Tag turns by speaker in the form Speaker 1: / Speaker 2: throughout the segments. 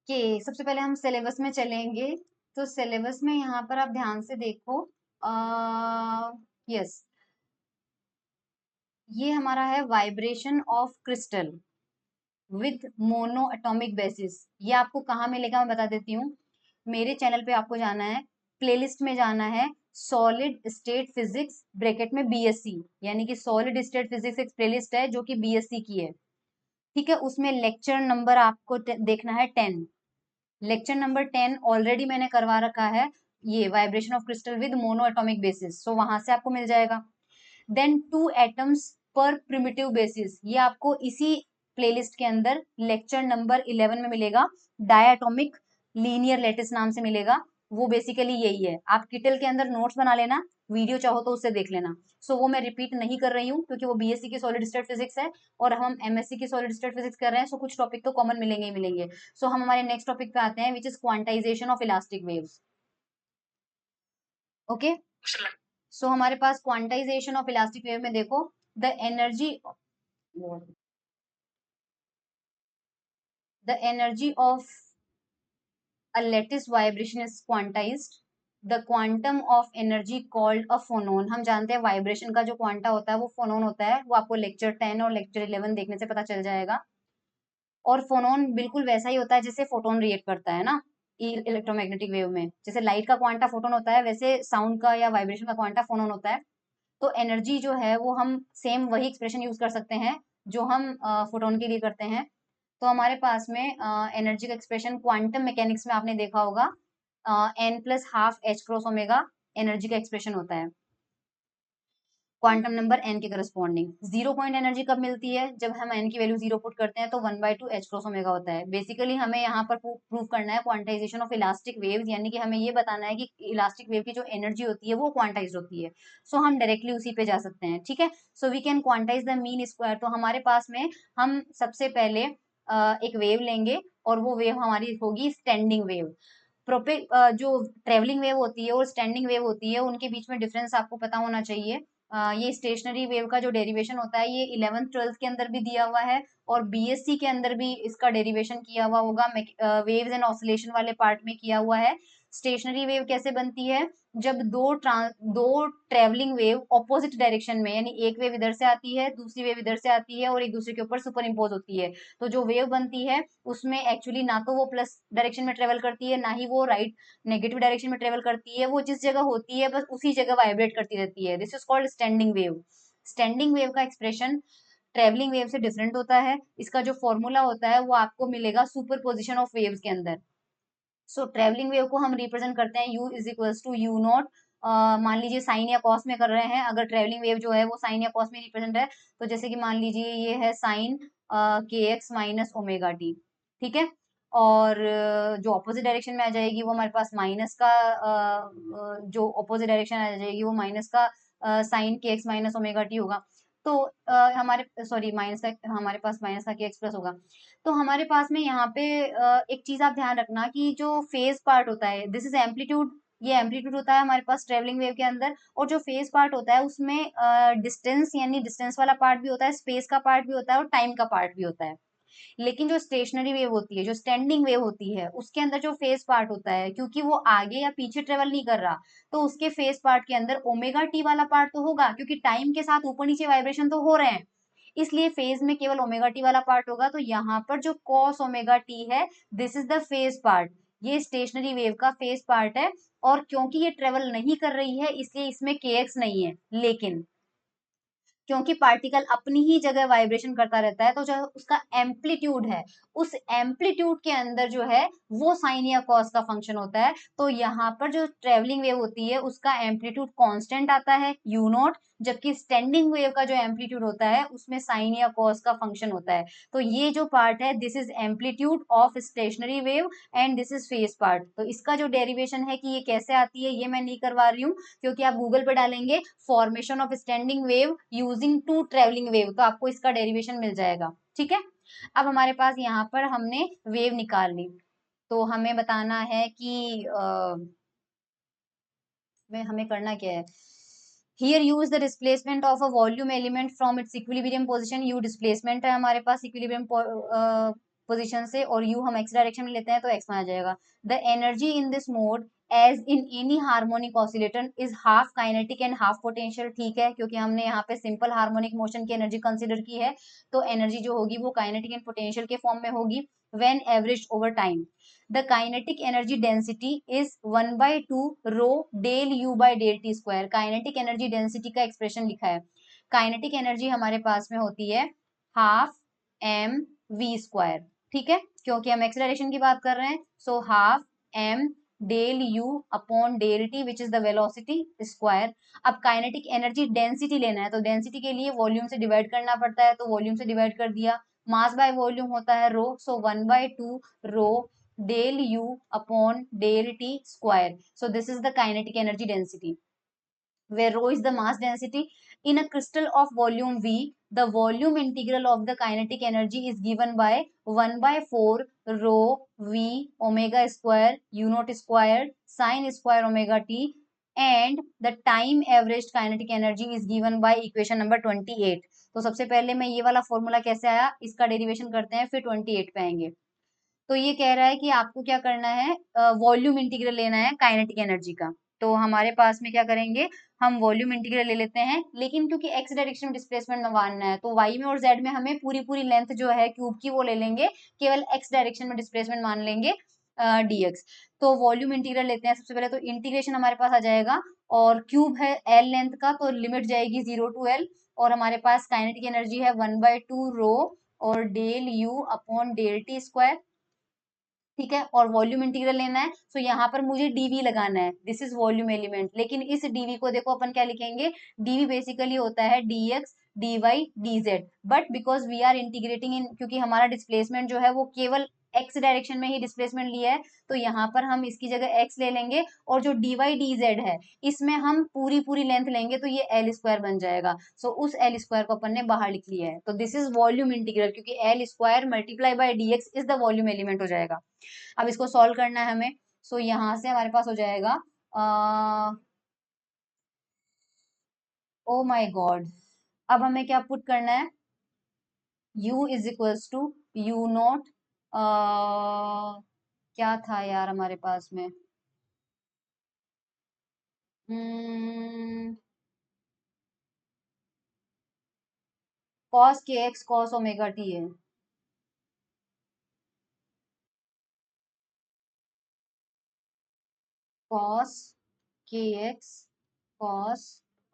Speaker 1: कि सबसे पहले हम सिलेबस में चलेंगे। तो सिलेबस में यहाँ पर आप ध्यान से देखो। यस, ये हमारा है vibration of crystal with mono atomic basis. ये आपको कहाँ मिलेगा मैं बता देती हूँ। मेरे चैनल पे आपको जाना है, प्लेलिस्ट में जाना है, सॉलिड स्टेट फिजिक्स ब्रैकेट में बीएससी, यानी कि सॉलिड स्टेट फिजिक्स एक प्लेलिस्ट है जो कि बीएससी की है। ठीक है, उसमें लेक्चर नंबर आपको देखना है 10। लेक्चर नंबर 10 ऑलरेडी मैंने करवा रखा है, ये vibration of crystal with mono atomic basis, so वहां से आपको मिल जाएगा। देन टू एटम्स पर प्रिमिटिव बेसिस, ये आपको इसी प्लेलिस्ट के अंदर लेक्चर नंबर 11 में मिलेगा। डायटोमिक लीनियर लैटिस नाम से मिलेगा। वो बेसिकली यही है। आप किटल के अंदर नोट्स बना लेना, वीडियो चाहो तो उससे देख लेना। सो वो मैं रिपीट नहीं कर रही हूँ क्योंकि वो बीएससी की सॉलिड स्टेट फिजिक्स है और हम एमएससी की सॉलिड स्टेट फिजिक्स कर रहे हैं। सो कुछ टॉपिक तो कॉमन मिलेंगे ही मिलेंगे। सो हम हमारे नेक्स्ट टॉपिक पे आते हैं, which is quantization of elastic waves. Okay, so हमारे पास क्वांटाइजेशन ऑफ इलास्टिक वेव में देखो, the energy of a lattice vibration is quantized. The quantum of energy called a phonon, हम जानते हैं वाइब्रेशन का जो क्वांटा होता है वो फोनोन होता है। वो आपको लेक्चर 10 और लेक्चर 11 देखने से पता चल जाएगा। और फोनोन बिल्कुल वैसा ही होता है जैसे फोटोन रिएक्ट करता है ना इलेक्ट्रोमैग्नेटिक वेव में। जैसे लाइट का क्वांटा फोटोन होता है, वैसे साउंड का या वाइब्रेशन का क्वांटा फोनोन होता है। तो एनर्जी जो है वो हम सेम वही एक्सप्रेशन यूज कर सकते हैं जो हम फोटोन के लिए करते हैं। तो हमारे पास में एनर्जी का एक्सप्रेशन क्वांटम मैकेनिक्स में आपने देखा होगा, n plus half h cross omega energy का एक्सप्रेशन होता है क्वांटम नंबर एन के करस्पॉन्डिंग। जीरो पॉइंट एनर्जी कब मिलती है? जब हम एन की वैल्यू जीरो पुट करते हैं तो 1/2 एच क्रॉस ओमेगा होता है। बेसिकली हमें यहाँ पर प्रूव करना है क्वांटाइजेशन ऑफ इलास्टिक वेव्स, यानी कि हमें ये बताना है कि इलास्टिक वेव की जो एनर्जी होती है वो क्वांटाइज होती है। सो हम डायरेक्टली उसी पे जा सकते हैं। ठीक है, so we can quantise the mean square. तो हमारे पास में हम सबसे पहले एक वेव लेंगे और वो वेव हमारी होगी स्टैंडिंग वेव। जो ट्रेवलिंग वेव होती है और स्टैंडिंग वेव होती है उनके बीच में डिफरेंस आपको पता होना चाहिए। ये स्टेशनरी वेव का जो डेरिवेशन होता है ये 11th 12th के अंदर भी दिया हुआ है और बीएससी के अंदर भी इसका डेरिवेशन किया हुआ होगा, वेव्स एंड ऑसिलेशन वाले पार्ट में किया हुआ है। स्टेशनरी वेव कैसे बनती है? जब दो ट्रेवलिंग वेव ऑपोजिट डायरेक्शन में, यानी एक वेव इधर से आती है, दूसरी वेव इधर से आती है और एक दूसरे के ऊपर सुपर इम्पोज होती है, तो जो वेव बनती है उसमें एक्चुअली ना तो वो प्लस डायरेक्शन में ट्रेवल करती है ना ही वो राइट नेगेटिव डायरेक्शन में ट्रेवल करती है। वो जिस जगह होती है बस उसी जगह वाइब्रेट करती रहती है। This is called standing wave. Standing wave का एक्सप्रेशन ट्रेवलिंग वेव से डिफरेंट होता है। इसका जो फॉर्मूला होता है वो आपको मिलेगा सुपर पोजिशन ऑफ वेव्स के अंदर। सो ट्रेवलिंग वेव को हम रिप्रेजेंट करते हैं u is equals to u naught. मान लीजिए साइन या कॉस में कर रहे हैं, अगर ट्रेवलिंग वेव जो है वो साइन या कॉस में रिप्रेजेंट है, तो जैसे कि मान लीजिए ये है साइन के एक्स माइनस ओमेगा टी। ठीक है, और जो अपोजिट डायरेक्शन में आ जाएगी वो हमारे पास माइनस का जो अपोजिट डायरेक्शन आ जाएगी वो माइनस का साइन के एक्स माइनस ओमेगा टी होगा। तो हमारे सॉरी माइनस का, हमारे पास माइनस का के एक्स प्लस होगा। तो हमारे पास में यहाँ पे एक चीज आप ध्यान रखना कि जो फेज पार्ट होता है दिस इज एम्पलीट्यूड। ये एम्पलीट्यूड होता है हमारे पास ट्रेवलिंग वेव के अंदर। और जो फेज पार्ट होता है उसमें डिस्टेंस यानी डिस्टेंस वाला पार्ट भी होता है, स्पेस का पार्ट भी होता है और टाइम का पार्ट भी होता है। लेकिन जो स्टेशनरी वेव होती है, जो स्टैंडिंग वेव होती है, उसके अंदर जो फेज पार्ट होता है, क्योंकि वो आगे या पीछे ट्रेवल नहीं कर रहा, तो उसके फेज पार्ट के अंदर ओमेगा टी वाला पार्ट तो होगा, क्योंकि टाइम के साथ ऊपर नीचे वाइब्रेशन तो हो रहे हैं, इसलिए फेज में केवल ओमेगा टी वाला पार्ट होगा। तो यहाँ पर जो कॉस ओमेगा टी है this is the phase part. ये स्टेशनरी वेव का फेज पार्ट है। और क्योंकि ये ट्रेवल नहीं कर रही है इसलिए इसमें के एक्स नहीं है। लेकिन क्योंकि पार्टिकल अपनी ही जगह वाइब्रेशन करता रहता है, तो जो उसका एम्पलीट्यूड है उस एम्पलीट्यूड के अंदर जो है वो साइन या कॉस का फंक्शन होता है। तो यहाँ पर जो ट्रेवलिंग वेव होती है उसका एम्पलीट्यूड कांस्टेंट आता है यू नॉट, जबकि स्टैंडिंग वेव का जो एम्पलीट्यूड होता है उसमें साइन या कॉस का फंक्शन होता है। तो ये जो पार्ट है this is amplitude of stationary wave and this is phase part. तो इसका जो डेरिवेशन है कि ये कैसे आती है ये मैं नहीं करवा रही हूँ, क्योंकि आप गूगल पे डालेंगे formation of standing wave using two travelling wave तो आपको इसका डेरिवेशन मिल जाएगा। ठीक है, अब हमारे पास यहाँ पर हमने वेव निकाल ली, तो हमें बताना है कि हमें करना क्या है। Here use the displacement of a volume element from its equilibrium position. You displacement है हमारे पास इक्विलिब्रियम पोजीशन से, और u हम x डायरेक्शन में लेते हैं तो x में आ जाएगा। The energy in this mode as in any harmonic oscillator is half kinetic and half potential. ठीक है, क्योंकि हमने यहाँ पे सिंपल हार्मोनिक मोशन की एनर्जी कंसिडर की है, तो एनर्जी जो होगी वो काइनेटिक एंड पोटेंशियल के फॉर्म में होगी when average over time. The kinetic energy density is 1/2 rho del u by del t square. Kinetic energy density का एक्सप्रेशन लिखा है। काइनेटिक एनर्जी हमारे पास में होती है हाफ एम वी स्क्वायर। ठीक है, क्योंकि हम एक्स डायरेक्शन की बात कर रहे हैं, so half m del u upon del t which is the velocity square. अब काइनेटिक एनर्जी डेंसिटी लेना है, तो डेंसिटी के लिए वॉल्यूम से डिवाइड करना पड़ता है, तो वॉल्यूम से डिवाइड कर दिया। मास बाय वॉल्यूम होता है rho, so 1/2 rho del u upon del t square. So this is the kinetic energy density where rho is the mass density in a crystal of volume V. The volume integral of the kinetic energy is given by 1/4 rho V omega square u naught square sin square omega t, and the time averaged kinetic energy is given by equation number 28. तो सबसे पहले मैं ये वाला formula कैसे आया इसका derivation करते हैं, फिर 28 पे आएंगे। तो ये कह रहा है कि आपको क्या करना है, वॉल्यूम इंटीग्रल लेना है काइनेटिक एनर्जी का। तो हमारे पास में क्या करेंगे, हम वॉल्यूम इंटीग्रल ले लेते हैं, लेकिन क्योंकि एक्स डायरेक्शन में डिस्प्लेसमेंट मानना है तो वाई में और जेड में हमें पूरी पूरी लेंथ जो है क्यूब की वो ले लेंगे, केवल एक्स डायरेक्शन में डिस्प्लेसमेंट मान लेंगे dx। तो वॉल्यूम इंटीग्रल लेते हैं सबसे पहले, तो इंटीग्रेशन हमारे पास आ जाएगा, और क्यूब है एल लेंथ का तो लिमिट जाएगी 0 टू एल, और हमारे पास काइनेटिक एनर्जी है 1/2 रो और del u upon del t square. ठीक है, और वॉल्यूम इंटीग्रल लेना है, तो यहाँ पर मुझे डीवी लगाना है, दिस इज वॉल्यूम एलिमेंट। लेकिन इस डीवी को देखो अपन क्या लिखेंगे, डीवी बेसिकली होता है d x d y d z, but because we are integrating in, क्योंकि हमारा डिस्प्लेसमेंट जो है वो केवल एक्स डायरेक्शन में ही डिस्प्लेसमेंट लिया है, तो यहाँ पर हम इसकी जगह एक्स ले लेंगे, और जो डी वाई डी जेड है इसमें हम पूरी पूरी लेंथ लेंगे, तो ये एल स्क्वायर बन जाएगा। सो उस एल स्क्वायर को अपन ने बाहर लिख लिया है, तो दिस इज वॉल्यूम इंटीग्रल, क्योंकि l square multiply by dx is the volume element हो जाएगा। अब इसको सॉल्व करना है हमें, सो यहां से हमारे पास हो जाएगा ओ माय गॉड, अब हमें क्या पुट करना है, u is equals to u naught, क्या था यार हमारे पास में, cos k x cos omega t है। Cos k x cos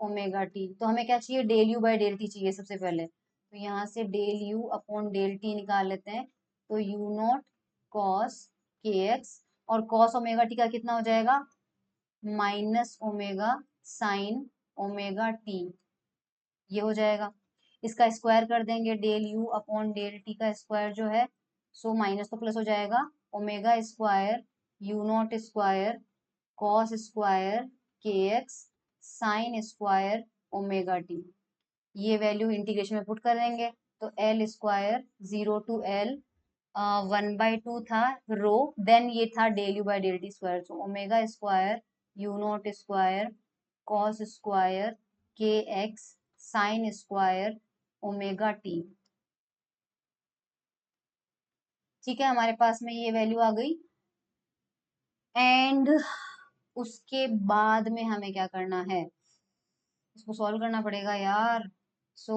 Speaker 1: omega t, तो हमें क्या चाहिए, del u by del t चाहिए सबसे पहले, तो यहाँ से del u upon del t निकाल लेते हैं, तो u naught cos k x, और कॉस ओमेगा टी का कितना हो जाएगा, minus omega sine omega t, ये हो जाएगा। इसका स्क्वायर कर देंगे, del u upon del t का स्क्वायर जो है, सो माइनस तो प्लस हो जाएगा, omega square u naught square cos square k x sine square omega t, ये वैल्यू इंटीग्रेशन में पुट कर देंगे, तो एल स्क्वायर 0 टू एल 1/2 था रो, देन ये था del u by del t square, तो omega square u naught square cos square k x sine square omega t. ठीक है, हमारे पास में ये वैल्यू आ गई, एंड उसके बाद में हमें क्या करना है, इसको सॉल्व करना पड़ेगा यार। सो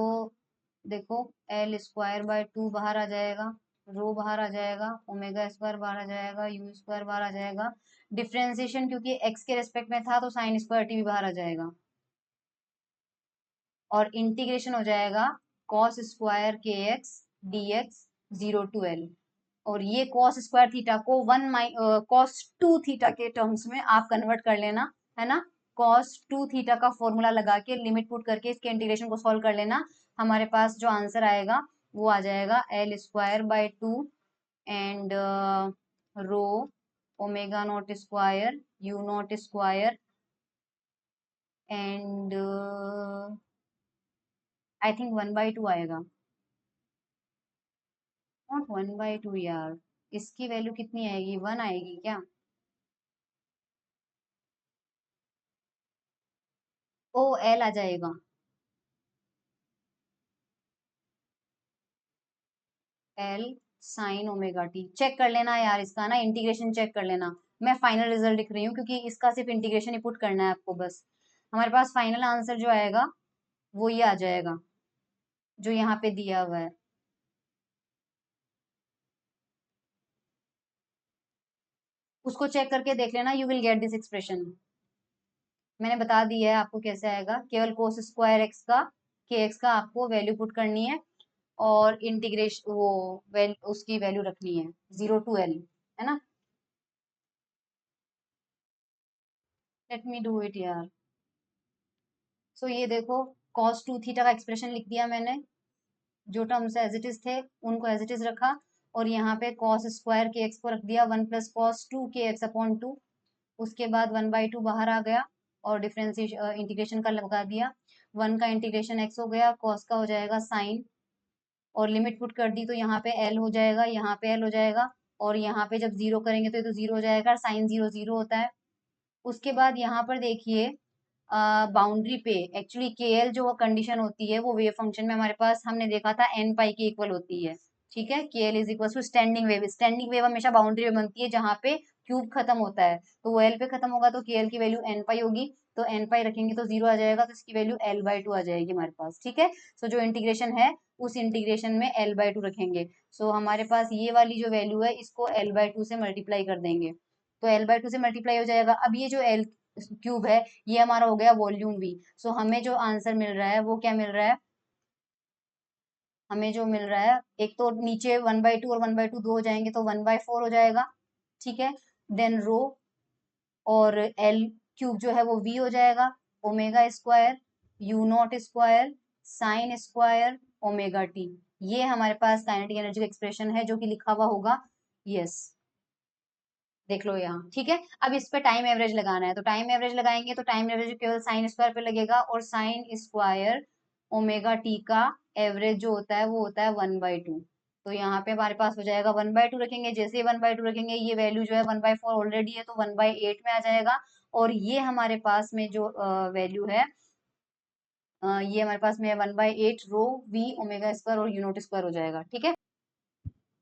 Speaker 1: देखो, एल स्क्वायर बाय 2 बाहर आ जाएगा, रो बाहर आ जाएगा, ओमेगा स्क्वायर बाहर आ जाएगा, यू स्क्वायर बाहर आ जाएगा, डिफ्रेंसिएशन क्योंकि एक्स के रेस्पेक्ट में था तो साइन स्क्वायर टी भी बाहर आ जाएगा, और इंटीग्रेशन हो जाएगा cos square k x d x 0 to l, और ये कॉस स्क्वायर थीटा को कॉस 2 थीटा के टर्म्स में आप कन्वर्ट कर लेना, है ना। कॉस 2 थीटा का फॉर्मूला लगा के लिमिट पुट करके इसके इंटीग्रेशन को सॉल्व कर लेना, हमारे पास जो आंसर आएगा वो आ जाएगा L square by 2 and row omega naught square u naught square and I think 1/2 आएगा, नॉट 1/2 यार, इसकी वैल्यू कितनी आएगी, 1 आएगी क्या, ओ एल आ जाएगा, l sine omega t check कर लेना यार, इसका ना इंटीग्रेशन चेक कर लेना। मैं फाइनल रिजल्ट लिख रही हूँ क्योंकि इसका सिर्फ इंटीग्रेशन ही पुट करना है आपको बस। हमारे पास फाइनल आंसर जो आएगा वो ये आ जाएगा जो यहाँ पे दिया हुआ है। उसको चेक करके देख लेना, you will get this expression. मैंने बता दिया है आपको कैसे आएगा, केवल कोस स्क्वायर एक्स का के एक्स का आपको वैल्यू पुट करनी है और इंटीग्रेशन वो उसकी वैल्यू रखनी है 0 to L, है ना। लेट मी डू इट यार। सो ये देखो, cos 2 थीटा का एक्सप्रेशन लिख दिया मैंने, जो टर्म्स एज इट इज थे उनको एज इट इज रखा, और यहाँ पे cos स्क्वायर के एक्स को रख दिया 1 + cos 2 kx/2। उसके बाद 1/2 बाहर आ गया और डिफरेंशिएशन इंटीग्रेशन का लगा दिया। 1 का इंटीग्रेशन x हो गया, cos का हो जाएगा साइन, और लिमिट पुट कर दी तो यहाँ पे L हो जाएगा, यहाँ पे L हो जाएगा, और यहाँ पे जब जीरो करेंगे तो ये तो जीरो हो जाएगा, साइन 0 0 होता है। उसके बाद यहाँ पर देखिए बाउंड्री पे एक्चुअली के एल जो कंडीशन होती है वो वेव फंक्शन में हमारे पास हमने देखा था एन पाई के इक्वल होती है। ठीक है, k l is equal to standing wave. Standing wave हमेशा बाउंड्री में बनती है जहाँ पे क्यूब खत्म होता है, तो वो एल पे खत्म होगा तो के एल की वैल्यू एन पाई होगी, तो एन पाई रखेंगे तो जीरो आ जाएगा, तो इसकी वैल्यू L/2 आ जाएगी हमारे पास। ठीक है, सो जो इंटीग्रेशन है उस इंटीग्रेशन में L/2 रखेंगे। सो हमारे पास ये वाली जो वैल्यू है इसको L/2 से मल्टीप्लाई कर देंगे, तो L/2 से मल्टीप्लाई हो जाएगा। अब ये जो एल क्यूब है ये हमारा हो गया वॉल्यूम वी। सो हमें जो आंसर मिल रहा है वो क्या मिल रहा है, हमें जो मिल रहा है, एक तो नीचे 1/2 और 1/2 दो हो जाएंगे तो 1/4 हो जाएगा। ठीक है, देन रो और एल क्यूब जो है वो वी हो जाएगा, omega square u naught square sine square omega t. ये हमारे पास काइनेटिक एनर्जी का एक्सप्रेशन है जो कि लिखा हुआ होगा, यस देख लो यहाँ। ठीक है, अब इस पे टाइम एवरेज लगाना है, तो टाइम एवरेज लगाएंगे तो टाइम एवरेज केवल साइन स्क्वायर पे लगेगा, और साइन स्क्वायर ओमेगा टी का एवरेज जो होता है वो होता है 1/2। तो यहाँ पे हमारे पास हो जाएगा 1/2 रखेंगे, जैसे ही 1/2 रखेंगे ये वैल्यू जो है 1/4 ऑलरेडी है तो 1/8 में आ जाएगा, और ये हमारे पास में जो वैल्यू है ये हमारे पास में 1/8 रो वी ओमेगा स्क्वायर और यूनोट स्क्वायर हो जाएगा। ठीक है,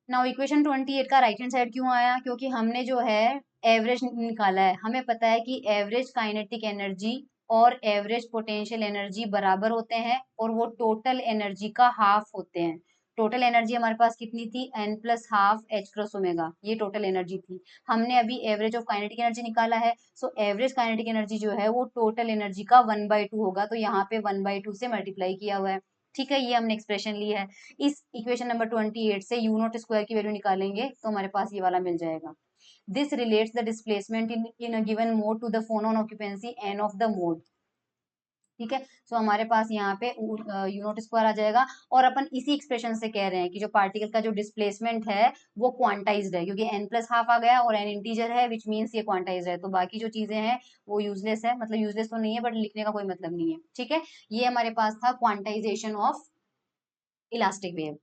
Speaker 1: नाउ इक्वेशन 28 का राइट हैंड साइड क्यों आया, क्योंकि हमने जो है एवरेज निकाला है। हमें पता है कि एवरेज काइनेटिक एनर्जी और एवरेज पोटेंशियल एनर्जी बराबर होते हैं, और वो टोटल एनर्जी का हाफ होते हैं। टोटल एनर्जी हमारे पास कितनी थी, n+12 H×ओमेगा, ये टोटल एनर्जी थी। हमने अभी एवरेज ऑफ काइनेटिक एनर्जी निकाला है, सो एवरेज काइनेटिक एनर्जी जो है वो टोटल एनर्जी का 1/2 होगा, तो यहाँ पे 1/2 से मल्टीप्लाई किया हुआ है। ठीक है, ये हमने एक्सप्रेशन ली है। इस इक्वेशन नंबर 28 से यू नॉट स्क्वायर की वैल्यू निकालेंगे तो हमारे पास ये वाला मिल जाएगा। This relates the displacement in a given mode to the phonon occupancy n of the mode. ठीक है, सो हमारे पास यहाँ पे यू नॉट स्क्वायर आ जाएगा, और अपन इसी एक्सप्रेशन से कह रहे हैं कि जो पार्टिकल का जो डिस्प्लेसमेंट है वो क्वांटाइज्ड है, क्योंकि n+12 आ गया और n इंटीजर है विच मीन्स ये क्वांटाइज्ड है, तो बाकी जो चीजें हैं वो यूजलेस है, मतलब यूजलेस तो नहीं है बट लिखने का कोई मतलब नहीं है। ठीक है, ये हमारे पास था क्वांटाइजेशन ऑफ इलास्टिक वेव।